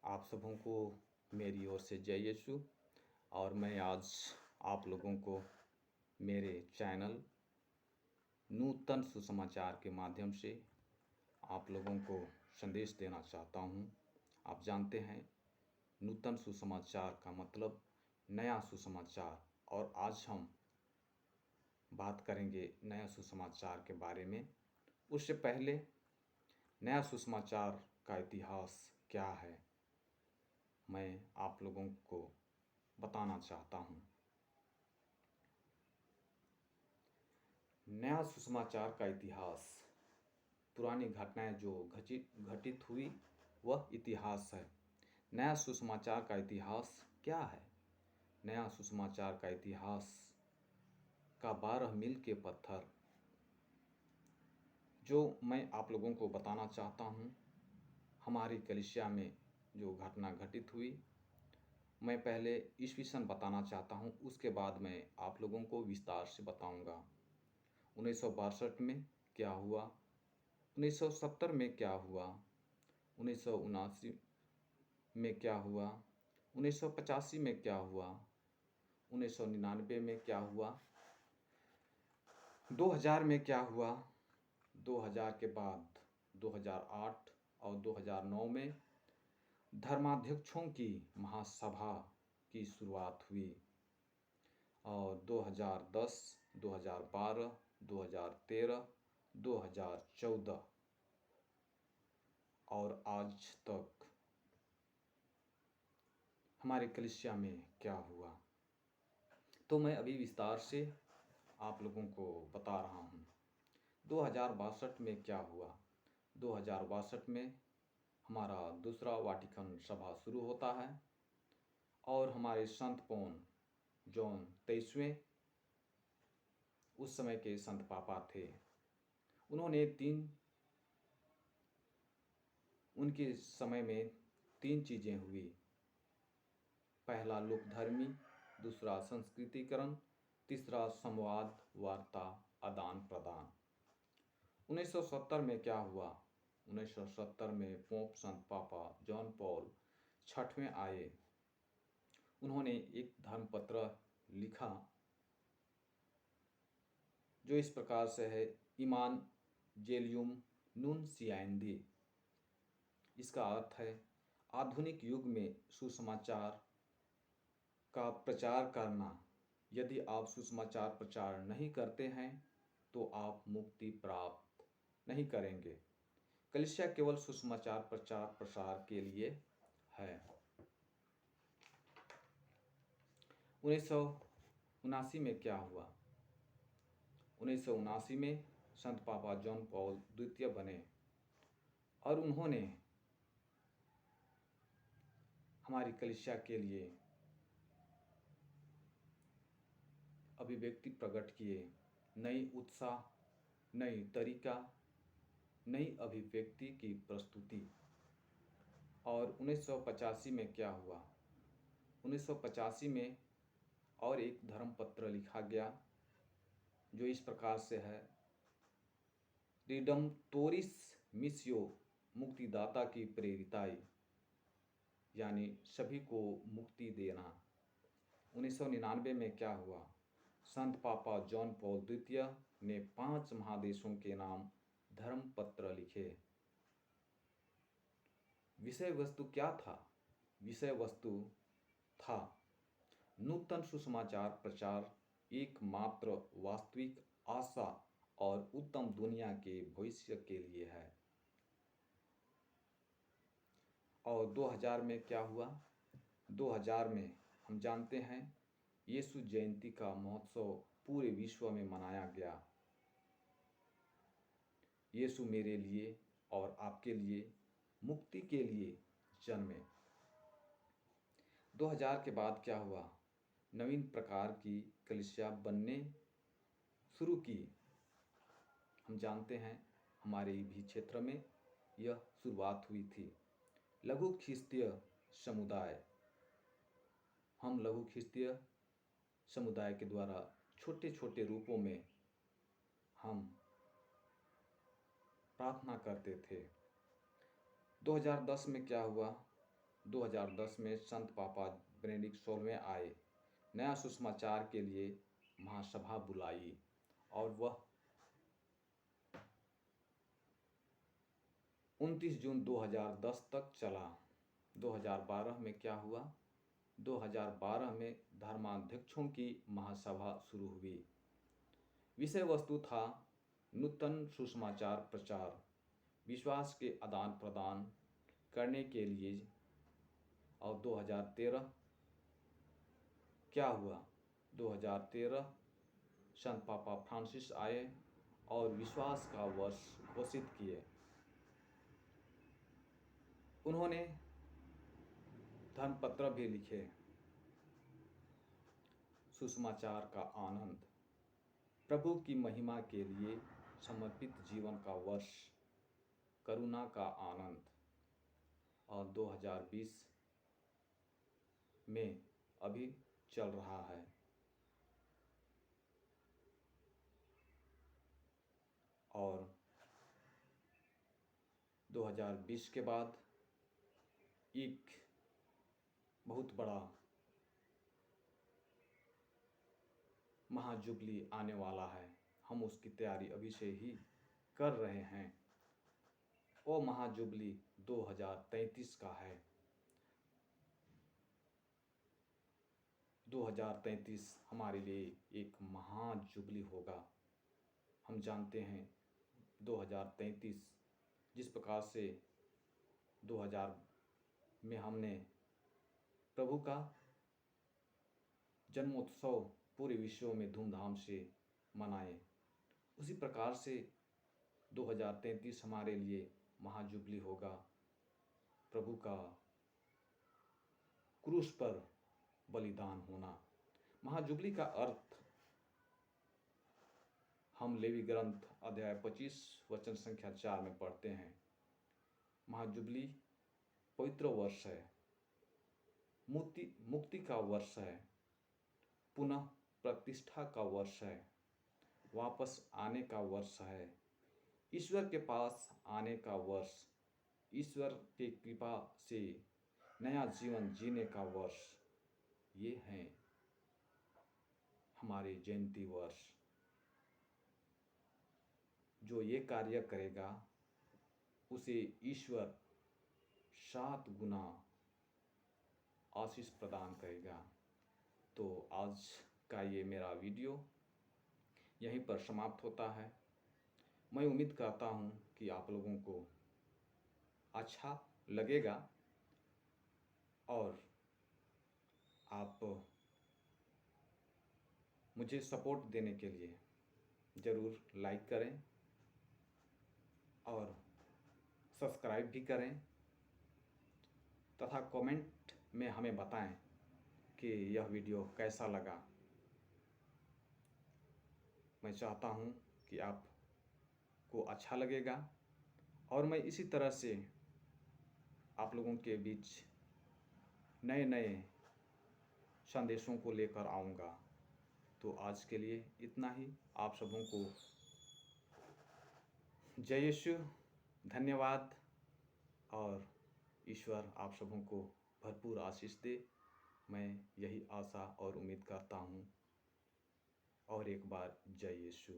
आप सबों को मेरी ओर से जय यीशु। और मैं आज आप लोगों को मेरे चैनल नूतन सुसमाचार के माध्यम से आप लोगों को संदेश देना चाहता हूं। आप जानते हैं नूतन सुसमाचार का मतलब नया सुसमाचार, और आज हम बात करेंगे नया सुसमाचार के बारे में। उससे पहले नया सुसमाचार का इतिहास क्या है मैं आप लोगों को बताना चाहता हूं। नया सुसमाचार का इतिहास पुरानी घटनाएं जो घटित हुई वह इतिहास है। नया सुसमाचार का इतिहास क्या है? नया सुसमाचार का इतिहास का 12 मील के पत्थर जो मैं आप लोगों को बताना चाहता हूं। हमारी कलीसिया में जो घटना घटित हुई, मैं पहले ईस्वी सन बताना चाहता हूं, उसके बाद मैं आप लोगों को विस्तार से बताऊंगा। 1962 में क्या हुआ, 1970 में क्या हुआ, 1979 में क्या हुआ, 1985 में क्या हुआ, 1999 में क्या हुआ, 2000 में क्या हुआ, 2000 के बाद 2008 और 2009 में धर्माध्यक्षों की महासभा की शुरुआत हुई, और 2010, 2012, 2013, 2014 और आज तक हमारे कलीसिया में क्या हुआ, तो मैं अभी विस्तार से आप लोगों को बता रहा हूँ। 2062 में क्या हुआ? 2062 में हमारा दूसरा वाटिकन सभा शुरू होता है, और हमारे संत पौन जॉन 23वें उस समय के संत पापा थे। उनके समय में तीन चीज़ें हुई। पहला लोकधर्मी, दूसरा संस्कृतिकरण, तीसरा संवाद वार्ता आदान प्रदान। 1970 में क्या हुआ? 1970 में पोप संत पापा जॉन पॉल 6वें आए। उन्होंने एक धर्मपत्र लिखा जो इस प्रकार से है, ईमान जेलियुम नूनसिएंदी। इसका अर्थ है आधुनिक युग में सुसमाचार का प्रचार करना। यदि आप सुसमाचार प्रचार नहीं करते हैं तो आप मुक्ति प्राप्त नहीं करेंगे। कलीसिया केवल सुसमाचार प्रचार प्रसार के लिए है। 1979 में क्या हुआ? 1979 में संत पापा जॉन पॉल द्वितीय बने, और उन्होंने हमारी कलीसिया के लिए अभिव्यक्ति प्रकट किए, नई उत्साह, नई तरीका, नई अभिव्यक्ति की प्रस्तुति। और 1985 में क्या हुआ? 1985 में और एक धर्मपत्र लिखा गया जो इस प्रकार से है, रिडम्टोरिस मिस्यो, मुक्तिदाता की प्रेरिताई, यानी सभी को मुक्ति देना। 1999 में क्या हुआ? संत पापा जॉन पॉल द्वितीय ने 5 महादेशों के नाम धर्मपत्र लिखे। विषय वस्तु क्या था? विषय वस्तु था नूतन सुसमाचार प्रचार एकमात्र वास्तविक आशा और उत्तम दुनिया के भविष्य के लिए है। और 2000 में क्या हुआ? 2000 में हम जानते हैं यीशु जयंती का महोत्सव पूरे विश्व में मनाया गया। यीशु मेरे लिए और आपके लिए मुक्ति के लिए जन्मे। 2000 के बाद क्या हुआ? नवीन प्रकार की कलीसिया बनने शुरू की। हम जानते हैं हमारे भी क्षेत्र में यह शुरुआत हुई थी। लघु ख्रिस्तीय समुदाय। हम लघु ख्रिस्तीय समुदाय के द्वारा छोटे छोटे रूपों में हम प्रार्थना करते थे। 2010 में क्या हुआ? 2010 में संत पापा बेनेडिक्ट 16वें आए, नया सुसमाचार के लिए महासभा बुलाई और वह 29 जून 2010 तक चला। 2012 में क्या हुआ? 2012 में धर्माध्यक्षों की महासभा शुरू हुई। विषय वस्तु था नूतन सुसमाचार प्रचार, विश्वास के आदान प्रदान करने के लिए। और 2013 क्या हुआ? 2013 संत पापा फ्रांसिस आए और विश्वास का वर्ष घोषित किए। उन्होंने धर्मपत्र भी लिखे, सुसमाचार का आनंद, प्रभु की महिमा के लिए समर्पित जीवन का वर्ष, करुणा का आनंद। और 2020 में अभी चल रहा है। और 2020 के बाद एक बहुत बड़ा महाजुबली आने वाला है। हम उसकी तैयारी अभी से ही कर रहे हैं। वो महाजुबली 2033 का है। 2033 हमारे लिए एक महाजुबली होगा। हम जानते हैं 2033 जिस प्रकार से 2000 में हमने प्रभु का जन्मोत्सव पूरे विश्व में धूमधाम से मनाए, उसी प्रकार से 2033 हमारे लिए महाजुबली होगा। प्रभु का क्रूस पर बलिदान होना। महाजुबली का अर्थ हम लेवी ग्रंथ अध्याय 25 वचन संख्या 4 में पढ़ते हैं। महाजुबली पवित्र वर्ष है, मुक्ति का वर्ष है, पुनः प्रतिष्ठा का वर्ष है, वापस आने का वर्ष है, ईश्वर के पास आने का वर्ष, ईश्वर की कृपा से नया जीवन जीने का वर्ष। ये हैं हमारे जयंती वर्ष। जो ये कार्य करेगा उसे ईश्वर 7 गुना आशीष प्रदान करेगा। तो आज का ये मेरा वीडियो यहीं पर समाप्त होता है। मैं उम्मीद करता हूँ कि आप लोगों को अच्छा लगेगा और आप मुझे सपोर्ट देने के लिए ज़रूर लाइक करें और सब्सक्राइब भी करें तथा कमेंट में हमें बताएं कि यह वीडियो कैसा लगा। मैं चाहता हूँ कि आपको अच्छा लगेगा और मैं इसी तरह से आप लोगों के बीच नए नए संदेशों को लेकर आऊँगा। तो आज के लिए इतना ही। आप सबों को जय यीशु, धन्यवाद और ईश्वर आप सबों को भरपूर आशीष दे। मैं यही आशा और उम्मीद करता हूँ। और एक बार जय यीशु।